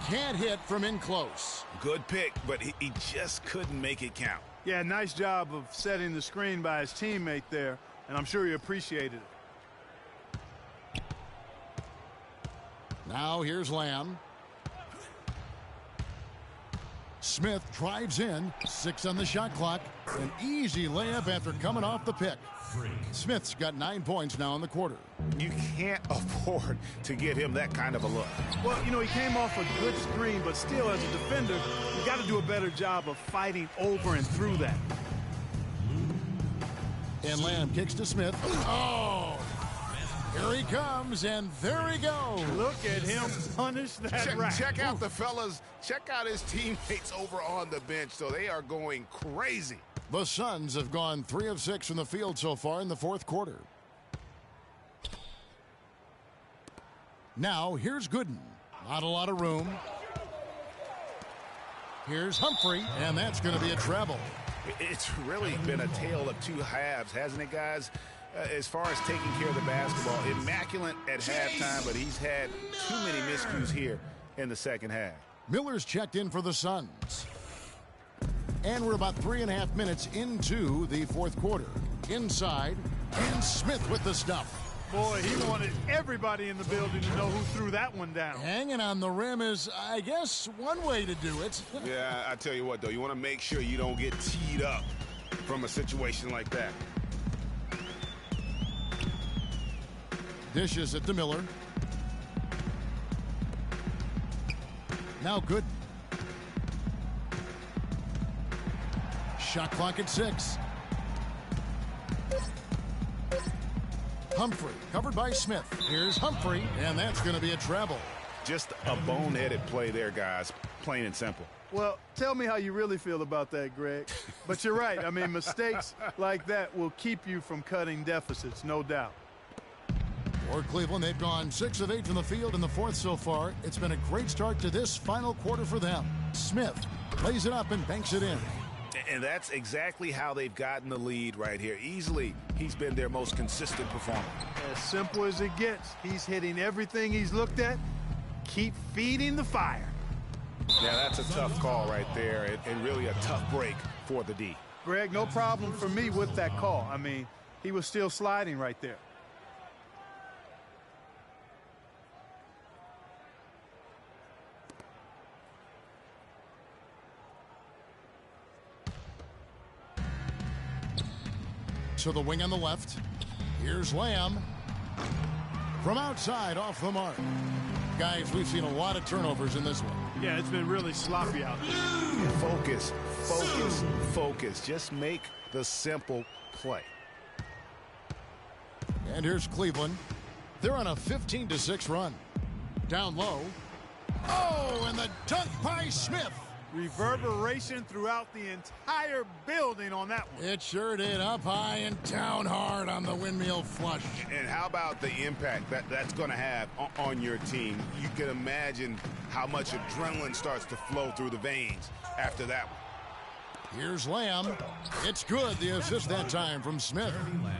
Can't hit from in close. Good pick, but he just couldn't make it count. Yeah, nice job of setting the screen by his teammate there, and I'm sure he appreciated it. Now here's Lamb. Smith drives in. 6 on the shot clock. An easy layup after coming off the pick. Smith's got 9 points now in the quarter. You can't afford to give him that kind of a look. Well, you know, he came off a good screen, but still, as a defender, you got to do a better job of fighting over and through that. And Lamb kicks to Smith. Oh! Here he comes, and there he goes. Look at him punish that rack. Check out the fellas. Check out his teammates over on the bench. So they are going crazy. The Suns have gone 3 of 6 from the field so far in the fourth quarter. Now, here's Gooden. Not a lot of room. Here's Humphrey, and that's going to be a treble. It's really been a tale of two halves, hasn't it, guys? As far as taking care of the basketball, immaculate at halftime, but he's had too many miscues here in the second half. Miller's checked in for the Suns. And we're about 3.5 minutes into the fourth quarter. Inside, and Smith with the stuff. Boy, he wanted everybody in the building to know who threw that one down. Hanging on the rim is, I guess, one way to do it. Yeah, I tell you what, though, you want to make sure you don't get teed up from a situation like that. Dishes it to Miller. Now good. Shot clock at 6. Humphrey, covered by Smith. Here's Humphrey, and that's going to be a treble. Just a boneheaded play there, guys. Plain and simple. Well, tell me how you really feel about that, Greg. But you're right. I mean, mistakes like that will keep you from cutting deficits, no doubt. For Cleveland, they've gone 6 of 8 from the field in the fourth so far. It's been a great start to this final quarter for them. Smith lays it up and banks it in. And that's exactly how they've gotten the lead right here. Easily, he's been their most consistent performer. As simple as it gets. He's hitting everything he's looked at. Keep feeding the fire. Yeah, that's a tough call right there, and really a tough break for the D. Greg, no problem for me with that call. I mean, he was still sliding right there. To the wing on the left. Here's Lamb. From outside, off the mark. Guys, we've seen a lot of turnovers in this one. Yeah, it's been really sloppy out there. Focus, focus, focus. Just make the simple play. And here's Cleveland. They're on a 15-6 run. Down low. Oh, and the dunk by Smith. Reverberation throughout the entire building on that one. It sure did. Up high and down hard on the windmill flush. And how about the impact that's going to have on your team? You can imagine how much adrenaline starts to flow through the veins after that one. Here's Lamb. It's good. The assist that time from Smith.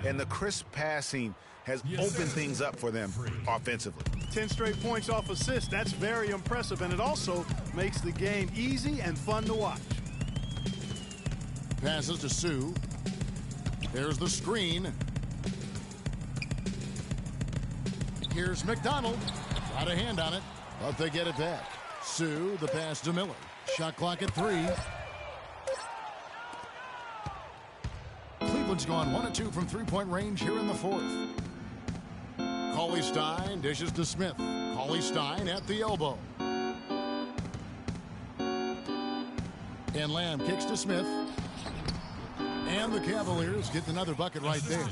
And the crisp passing has opened things up for them offensively. 10 straight points off assist. That's very impressive, and it also makes the game easy and fun to watch. Passes to Sue. There's the screen. Here's McDonald. Got a hand on it, but they get it back. Sue, the pass to Miller. Shot clock at 3. Cleveland's gone 1 of 2 from three-point range here in the fourth. Cauley-Stein dishes to Smith. Cauley-Stein at the elbow. And Lamb kicks to Smith. And the Cavaliers get another bucket right there.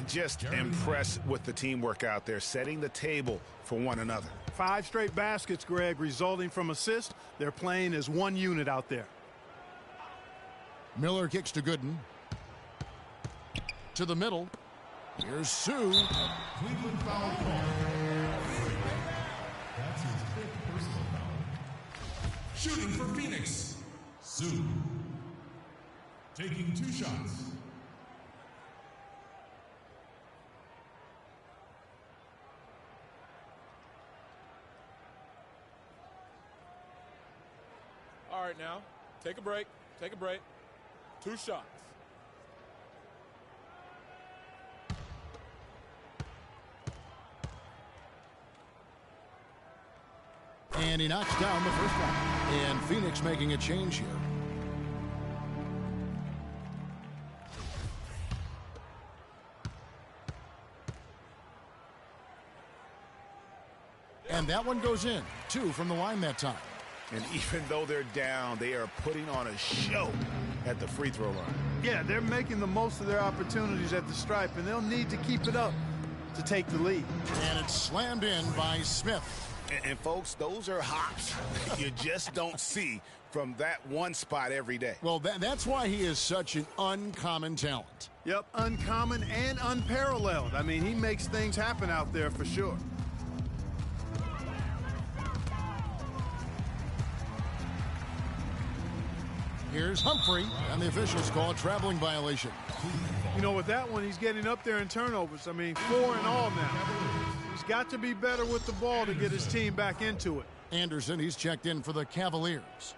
Just impressed with the teamwork out there, setting the table for one another. 5 straight baskets, Greg, resulting from assists. They're playing as one unit out there. Miller kicks to Gooden. To the middle. Here's Sue. Cleveland foul call. That's his 5th personal foul. Shooting for Phoenix. Sue. Taking 2 shots. All right, now, take a break. Take a break. 2 shots. And he knocks down the first one. And Phoenix making a change here. And that one goes in. 2 from the line that time. And even though they're down, they are putting on a show at the free throw line. Yeah, they're making the most of their opportunities at the stripe, and they'll need to keep it up to take the lead. And it's slammed in by Smith. And folks, those are hops you just don't see from that one spot every day. Well, that's why he is such an uncommon talent. Yep, uncommon and unparalleled. I mean, he makes things happen out there for sure. Here's Humphrey, and the officials call a traveling violation. You know, with that one, he's getting up there in turnovers. I mean, 4 in all now. He's got to be better with the ball to get his team back into it. Anderson, he's checked in for the Cavaliers.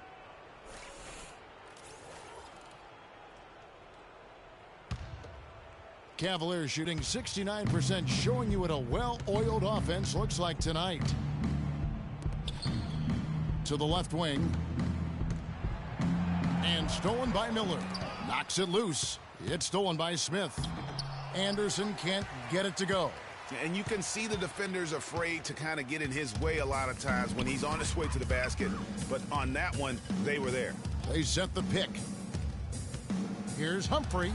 Cavaliers shooting 69%, showing you what a well-oiled offense looks like tonight. To the left wing. And stolen by Miller. Knocks it loose. It's stolen by Smith. Anderson can't get it to go. And you can see the defenders afraid to kind of get in his way a lot of times when he's on his way to the basket. But on that one, they were there. They set the pick. Here's Humphrey.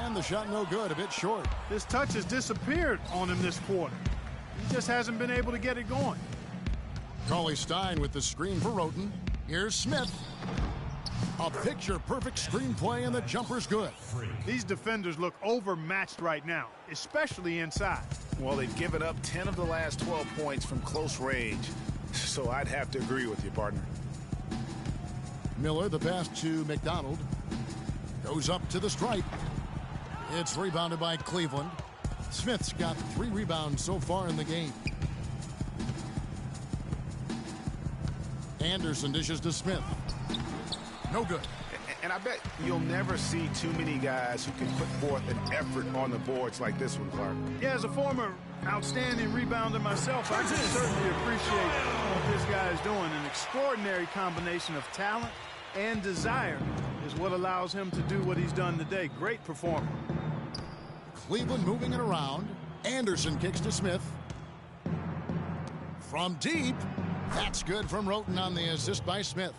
And the shot no good, a bit short. This touch has disappeared on him this quarter. He just hasn't been able to get it going. Cauley-Stein with the screen for Roten. Here's Smith. A picture-perfect screenplay, and the jumper's good. These defenders look overmatched right now, especially inside. Well, they've given up 10 of the last 12 points from close range. So I'd have to agree with you, partner. Miller, the pass to McDonald. Goes up to the stripe. It's rebounded by Cleveland. Smith's got 3 rebounds so far in the game. Anderson dishes to Smith. No good. And I bet you'll never see too many guys who can put forth an effort on the boards like this one, Clark. Yeah, as a former outstanding rebounder myself, I can certainly appreciate what this guy is doing. An extraordinary combination of talent and desire is what allows him to do what he's done today. Great performance. Cleveland moving it around. Anderson kicks to Smith. From deep. That's good from Roten on the assist by Smith.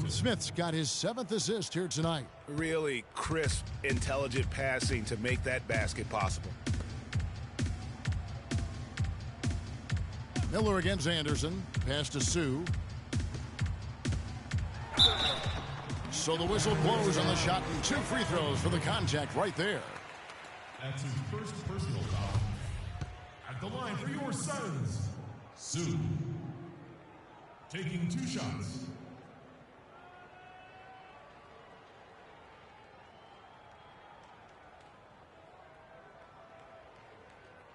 Smith's got his 7th assist here tonight. Really crisp, intelligent passing to make that basket possible. Miller against Anderson. Pass to Sue. So the whistle blows on the shot, and 2 free throws for the contact right there. That's his first personal foul. At the line for your Suns, Sue. Taking 2 shots.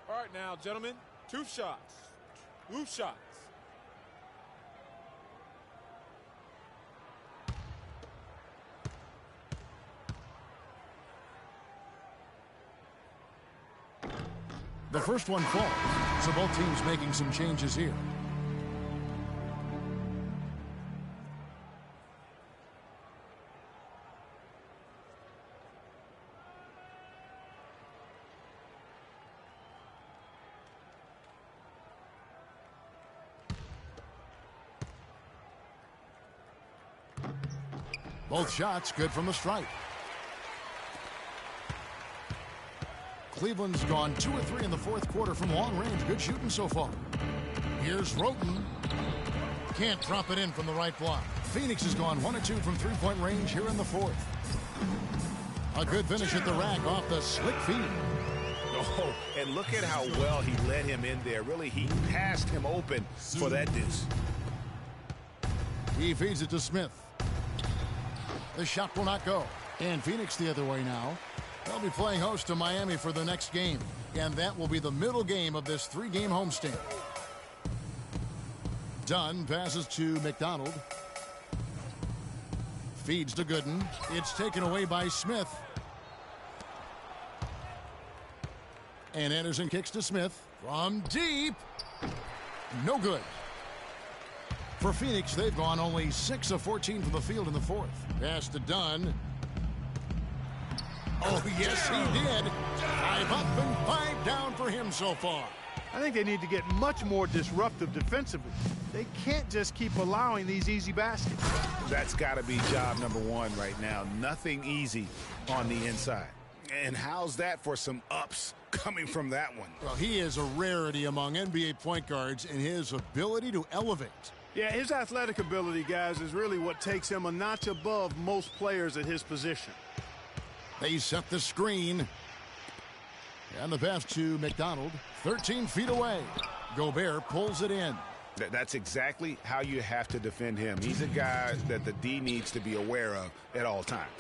All right now, gentlemen, 2 shots. 2 shots. The first one falls, so both teams making some changes here. Both shots good from the stripe. Cleveland's gone 2 or 3 in the 4th quarter from long range. Good shooting so far. Here's Roten. Can't drop it in from the right block. Phoenix has gone 1 or 2 from 3-point range here in the 4th. A good finish at the rack off the slick feed. Oh, and look at how well he let him in there. Really, he passed him open for that deuce. He feeds it to Smith. The shot will not go. And Phoenix the other way now. They'll be playing host to Miami for the next game. And that will be the middle game of this 3-game homestand. Dunn passes to McDonald. Feeds to Gooden. It's taken away by Smith. And Anderson kicks to Smith. From deep. No good. For Phoenix, they've gone only 6 of 14 from the field in the 4th. Pass to Dunn. Oh, yes, he did. 5 up and 5 down for him so far. I think they need to get much more disruptive defensively. They can't just keep allowing these easy baskets. That's got to be job number 1 right now. Nothing easy on the inside. And how's that for some ups coming from that one? Well, he is a rarity among NBA point guards in his ability to elevate. Yeah, his athletic ability, guys, is really what takes him a notch above most players at his position. They set the screen. And the pass to McDonald. 13 feet away. Gobert pulls it in. That's exactly how you have to defend him. He's a guy that the D needs to be aware of at all times.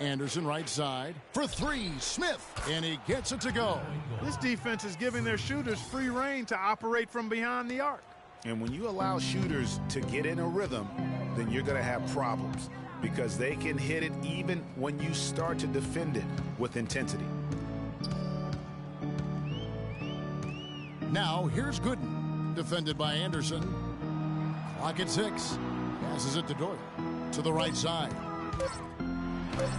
Anderson right side for three. Smith, and he gets it to go. This defense is giving their shooters free reign to operate from behind the arc. And when you allow shooters to get in a rhythm, then you're going to have problems because they can hit it even when you start to defend it with intensity. Now here's Gooden, defended by Anderson. Clock at 6. Passes it to Doyle to the right side.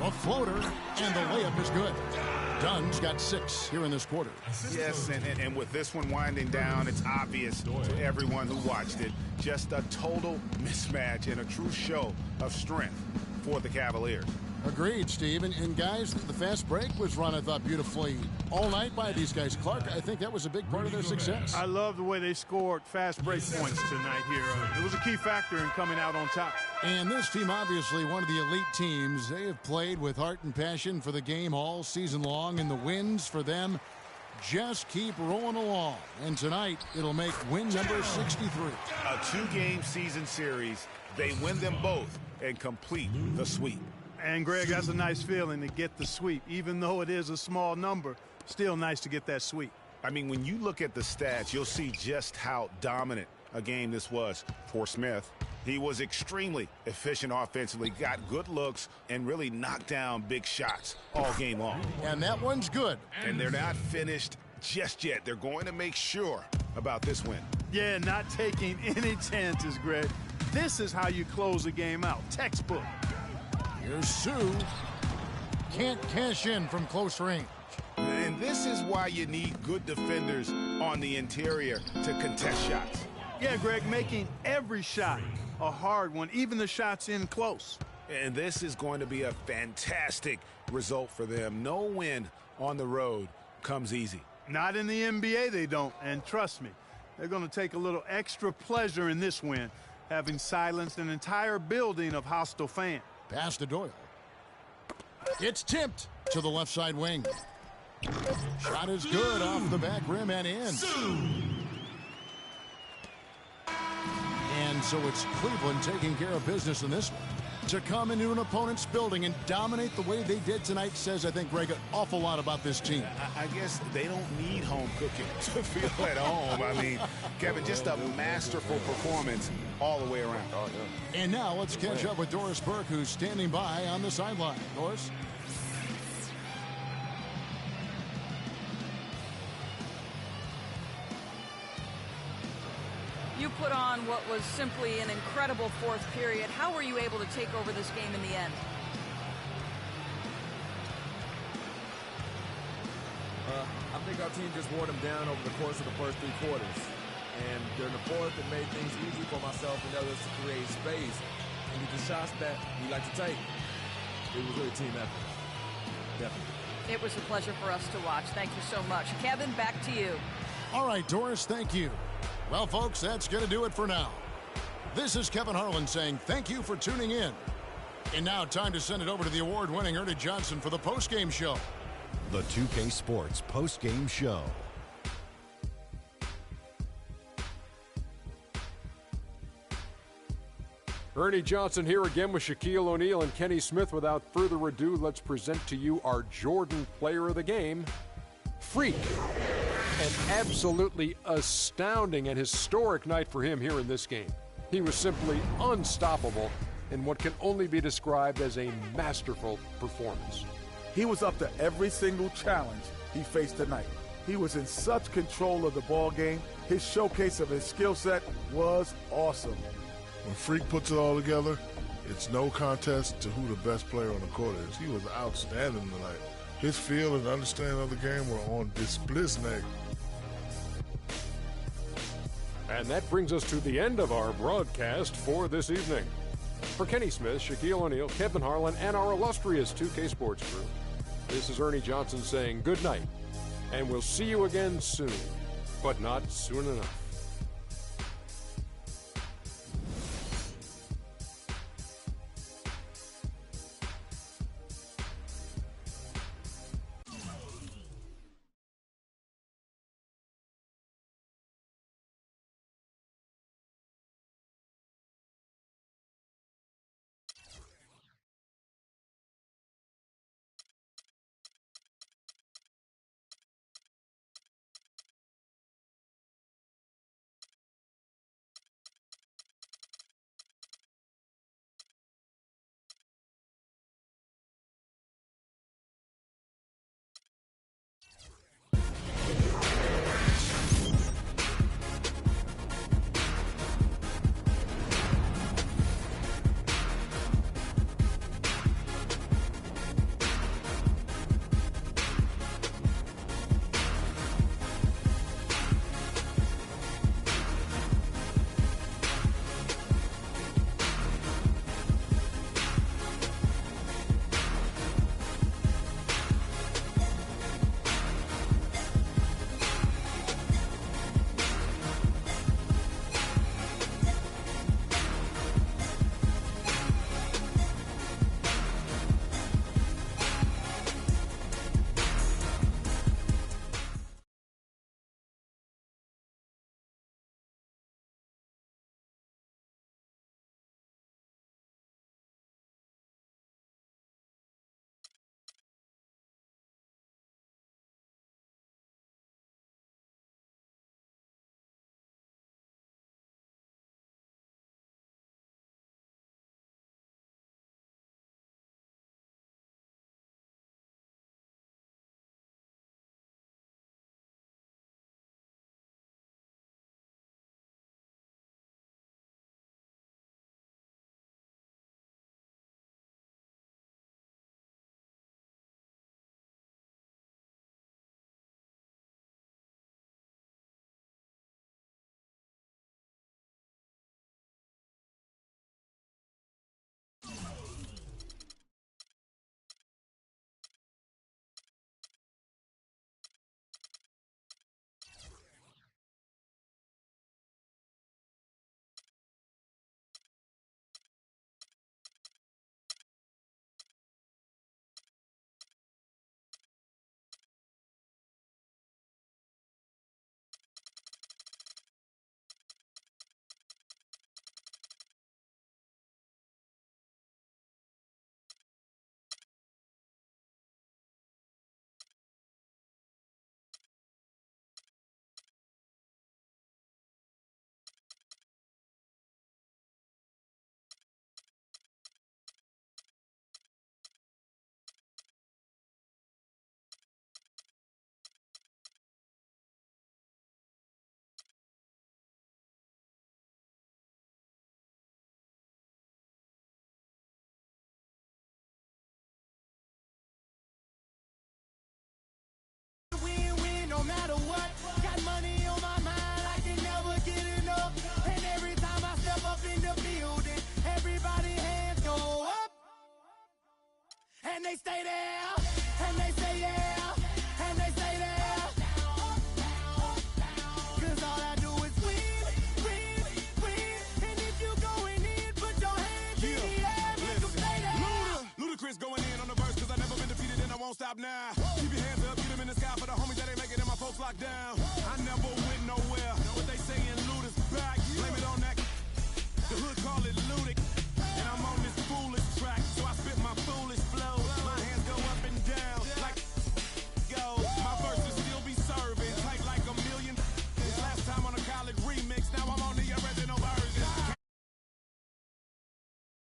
A floater, and the layup is good. Dunn's got 6 here in this quarter. Yes, and with this one winding down, it's obvious to everyone who watched it. Just a total mismatch and a true show of strength for the Cavaliers. Agreed, Steve. And guys, the fast break was run, I thought, beautifully all night by these guys. Clark, I think that was a big part of their success. I love the way they scored fast break points tonight here. It was a key factor in coming out on top. And this team, obviously one of the elite teams. They have played with heart and passion for the game all season long, and the wins for them just keep rolling along. And tonight, it'll make win number 63. A 2-game season series. They win them both and complete the sweep. And, Greg, that's a nice feeling to get the sweep. Even though it is a small number, still nice to get that sweep. I mean, when you look at the stats, you'll see just how dominant a game this was for Smith. He was extremely efficient offensively, got good looks, and really knocked down big shots all game long. And that one's good. And they're not finished just yet. They're going to make sure about this win. Yeah, not taking any chances, Greg. This is how you close a game out. Textbook. Here's Sue. Can't cash in from close range. And this is why you need good defenders on the interior to contest shots. Yeah, Greg, making every shot a hard one, even the shots in close. And this is going to be a fantastic result for them. No win on the road comes easy. Not in the NBA, they don't. And trust me, they're going to take a little extra pleasure in this win, having silenced an entire building of hostile fans. Pass to Doyle. It's tipped to the left side wing. Shot is good off the back rim and in. And so it's Cleveland taking care of business in this one. To come into an opponent's building and dominate the way they did tonight says, I think, Greg, an awful lot about this team. I guess they don't need home cooking to feel at home. I mean, Kevin, just a masterful performance all the way around. Oh, yeah. And now let's catch up with Doris Burke, who's standing by on the sideline. Doris? You put on what was simply an incredible fourth period. How were you able to take over this game in the end? I think our team just wore them down over the course of the first 3 quarters. And during the fourth, it made things easy for myself and others to create space and get the shots that we like to take. It was really a team effort. Definitely. It was a pleasure for us to watch. Thank you so much. Kevin, back to you. All right, Doris, thank you. Well, folks, that's going to do it for now. This is Kevin Harlan saying thank you for tuning in. And now time to send it over to the award-winning Ernie Johnson for the post-game show. The 2K Sports post-game show. Ernie Johnson here again with Shaquille O'Neal and Kenny Smith. Without further ado, let's present to you our Jordan Player of the Game, Freak. An absolutely astounding and historic night for him here in this game. He was simply unstoppable in what can only be described as a masterful performance. He was up to every single challenge he faced tonight. He was in such control of the ball game. His showcase of his skill set was awesome. When Freak puts it all together, it's no contest to who the best player on the court is. He was outstanding tonight. His feel and understanding of the game were on display. And that brings us to the end of our broadcast for this evening. For Kenny Smith, Shaquille O'Neal, Kevin Harlan, and our illustrious 2K Sports crew, this is Ernie Johnson saying good night, and we'll see you again soon, but not soon enough. and they stay there, and they say yeah, and they say there. Cause all I do is win, win, win. And if you going in, put your hands in the air, make them say that. Ludacris going in on the verse, cause I never been defeated and I won't stop now. Keep your hands up, get them in the sky for the homies that ain't making it, my folks locked down. I never went nowhere, what they saying, Luda's back. Blame it on that, the hood call it Ludic. And I'm on this foolish track.